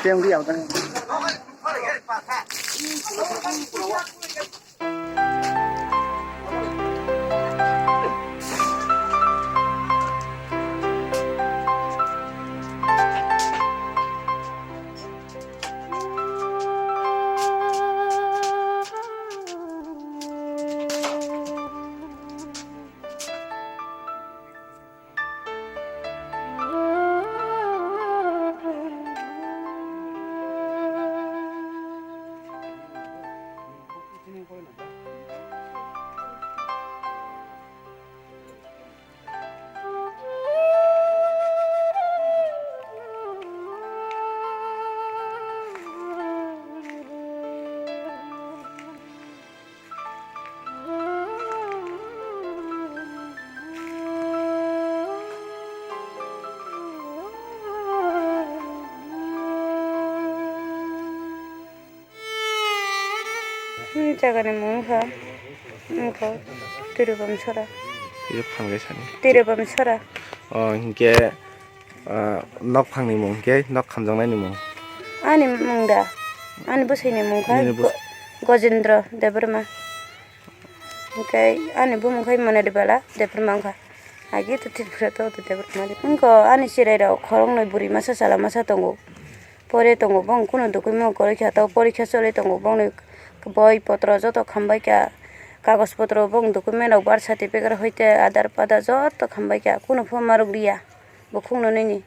Xem cái ảo đây. 자간에 뭉사 뭉사 들어밤 서라 이렇게 사니. 들어밤 서라 이게 넉 방니 뭐, 이게 넉 감정나니 뭐. 아니 뭉다 아니 보세요 뭉카 고진드로 데브르마 오케이 아니 부뭉카이 마나리 발라 데브르마카 아기 또 티프라도 데브르마리 응거 아니 시레라 거롱노이 부리 마사 살라 마사 동고 পরে তঙ্গ বং কোনো ডকুমেন্ট পরীক্ষা তাও পরীক্ষা চলে তঙ্গ বং বইপত্র যত খাম্বাইকা কাগজপত্র বং ডকুমেন্ট বার্থ সার্টিফিকেট হইতে আধার পাদা যত খাম্বাইকা কোনো ফর্ম আর গিয়া বখুংনো নেনি